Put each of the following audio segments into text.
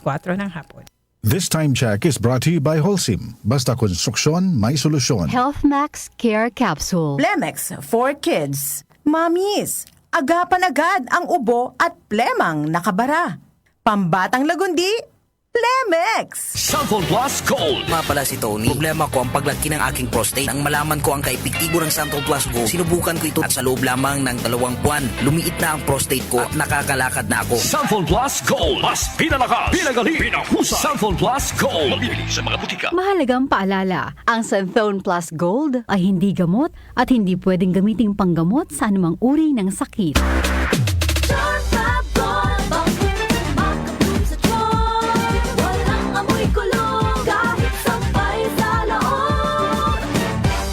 4 ng hapon. This time check is brought to you by Holcim. Basta konstruksyon, may solusyon. Health Max Care Capsule. Plemex for Kids. Mamis, agapan agad ang ubo at plemang nakabara. Pambatang lagundi, Plemex! Santhol Plus Gold. Nga pala si Tony. Problema ko ang paglaki ng aking prostate. Nang malaman ko ang kaepektibo ng Santhol Plus Gold, sinubukan ko ito at sa loob lamang ng 2 buwan, lumiit na ang prostate ko at nakakalakad na ako. Santhol Plus Gold. Mas pinalakas, pinagaling, pinahusay. Santhol Plus Gold. Mabibili sa mga butika. Mahalagang paalala, ang Santhone Plus Gold ay hindi gamot at hindi pwedeng gamiting panggamot sa anumang uri ng sakit.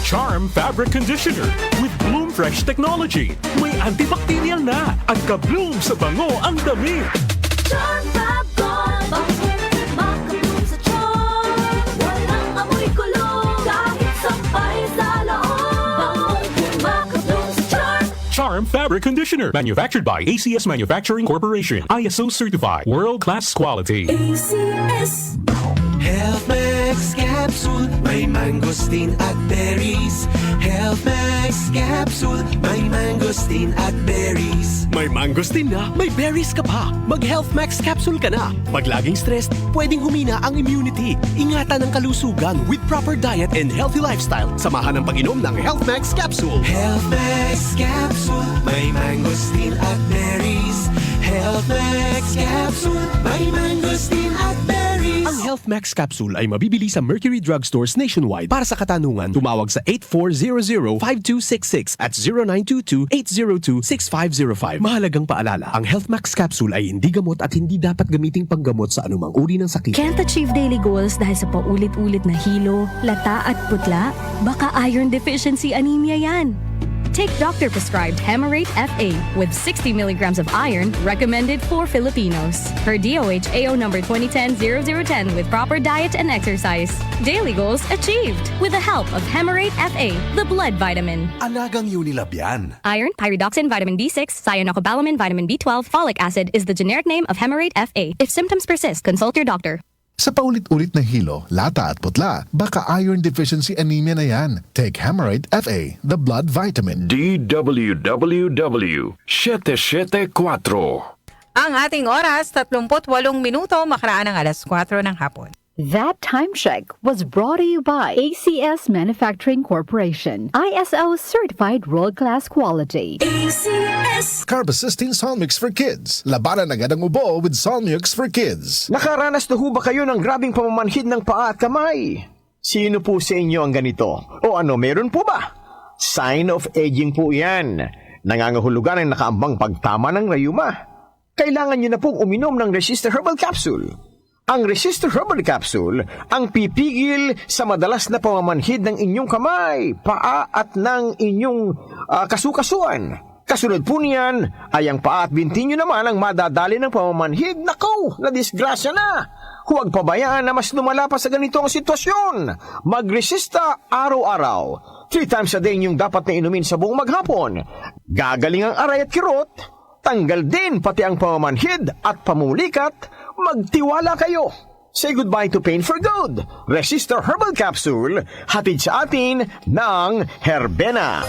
Charm Fabric Conditioner with Bloom Fresh Technology. May antibacterial na at ka-bloom sa bango ang damit. Charm Fab Gold, maka-bloom sa charm. Walang amoy kulong, kahit sampay sa loob. Maka-bloom sa charm. Charm Fabric Conditioner. Manufactured by ACS Manufacturing Corporation. ISO certified. World-class quality. ACS. Health Max Capsule, may mangosteen at berries. Health Max Capsule, may mangosteen at berries. May mangosteen na, may berries ka pa. Mag-Health Max Capsule ka na. Pag laging stressed, pwedeng humina ang immunity. Ingatan ang kalusugan with proper diet and healthy lifestyle. Samahan ang pag-inom ng Health Max Capsule. Health Max Capsule, may mangosteen at berries. Health Max Capsule, may mangosteen at berries. Ang Health Max Capsule ay mabibili sa Mercury Drugstores nationwide. Para sa katanungan, tumawag sa 8400-5266 at 0922-802-6505. Mahalagang paalala, ang Health Max Capsule ay hindi gamot at hindi dapat gamiting panggamot sa anumang uri ng sakit. Can't achieve daily goals dahil sa paulit-ulit na hilo, lata at putla? Baka iron deficiency anemia yan. Take doctor-prescribed Hemarate FA with 60 milligrams of iron recommended for Filipinos. Per DOH AO number 2010-0010 with proper diet and exercise. Daily goals achieved with the help of Hemarate FA, the blood vitamin. Alagang Unilab yan. Iron, pyridoxine, vitamin B6, cyanocobalamin, vitamin B12, folic acid is the generic name of Hemarate FA. If symptoms persist, consult your doctor. Sa paulit-ulit na hilo, lata at putla, baka iron deficiency anemia na yan. Take Hemarate FA, the blood vitamin. DWWW 774. Ang ating oras, 38 minuto, makaraan ng alas 4 ng hapon. That time check was brought to you by ACS Manufacturing Corporation. ISO certified world-class quality. ACS. Carbacystine Solmux for Kids. Labanan agad ang ubo with Solmux for Kids. Nakaranas na ho ba kayo ng grabing pamamanhid ng paa at kamay? Sino po sa inyo ang ganito? O ano, meron po ba? Sign of aging po yan. Nangangahulugan ang nakaambang pagtama ng rayuma. Kailangan nyo na pong uminom ng Resistor Herbal Capsule. Ang Resistor Herbal Capsule ang pipigil sa madalas na pamamanhid ng inyong kamay, paa at ng inyong kasukasuan. Kasunod po niyan ay ang paa at binti nyo naman ang madadali ng pamamanhid. Nakaw, na disgrasya na! Huwag pabayaan na mas lumala pa sa ganitong sitwasyon. Magresista araw-araw. 3 times a day niyong dapat na inumin sa buong maghapon. Gagaling ang aray at kirot. Tanggal din pati ang pamamanhid at pamulikat. Magtiwala kayo. Say goodbye to pain for good. Resistor Herbal Capsule, hatid sa atin ng Herbena.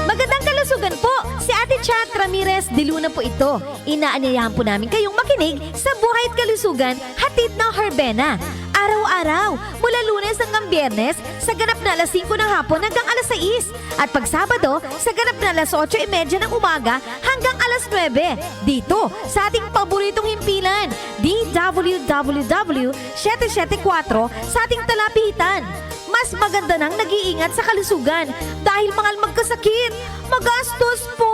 Magandang kalusugan po! Si Ate Chat Ramirez de Luna po ito. Inaanyayahan po namin kayong makinig sa Buhay at Kalusugan, hatid ng Herbena. Araw-araw, mula Lunes hanggang Biyernes, sa ganap na alas 5 ng hapon hanggang alas 6. At pag Sabado, sa ganap na alas 8:30 ng umaga hanggang alas 9. Dito, sa ating paboritong himpilan, DWWW 774 sa ating talapitan. Mas maganda nang nag-iingat sa kalusugan dahil mahal magkasakit. Magastos po!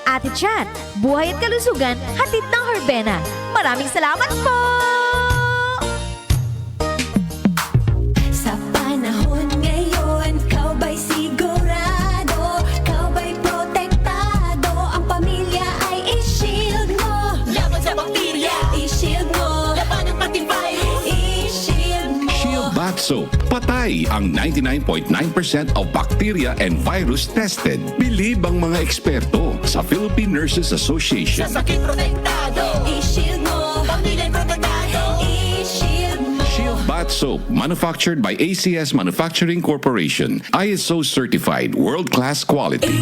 Ate Chat, Buhay at Kalusugan, hatid ng Herbena. Maraming salamat po! Sa panahon ngayon, kau ba'y sigurado? Kau ba'y protektado? Ang pamilya ay i-shield mo. Laban sa bakterya, i-shield mo. Laban ng pati virus, i-shield mo. Shield Bath Soap. Patay ang 99.9% of bacteria and virus tested. Believe ang mga eksperto sa Philippine Nurses Association. Sa sakit protektado, i-shield soap manufactured by ACS Manufacturing Corporation. ISO certified world-class quality.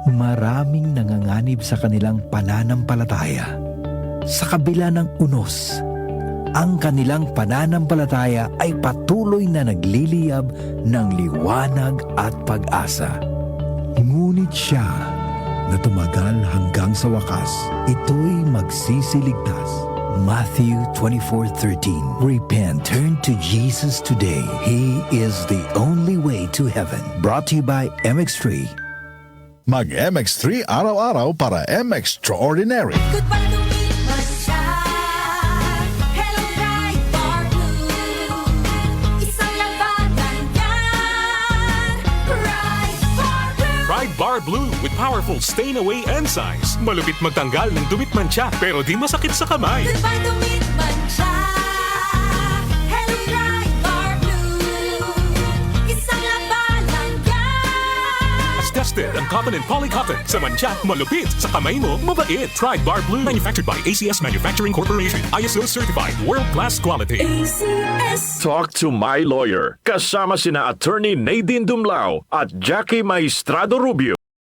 Maraming nanganganib sa kanilang pananampalataya. Sa kabila ng unos, ang kanilang pananampalataya ay patuloy na nagliliyab ng liwanag at pag-asa. Ngunit siya na tumagal hanggang sa wakas, ito'y magsisiligtas. Matthew 24:13. Repent, turn to Jesus today. He is the only way to heaven. Brought to you by MX3. Mag-MX3 araw-araw para MX-Extraordinary. Pride Bar Blue with powerful stain-away enzymes. Malupit magtanggal ng dumit mancha pero di masakit sa kamay. As tested ang cotton and polycotton sa mancha, malupit sa kamay mo, mabait. Pride Bar Blue, manufactured by ACS Manufacturing Corporation. ISO certified world-class quality. Talk to my lawyer. Kasama sina Attorney Nadine Dumlao at Jackie Maestrado Rubio.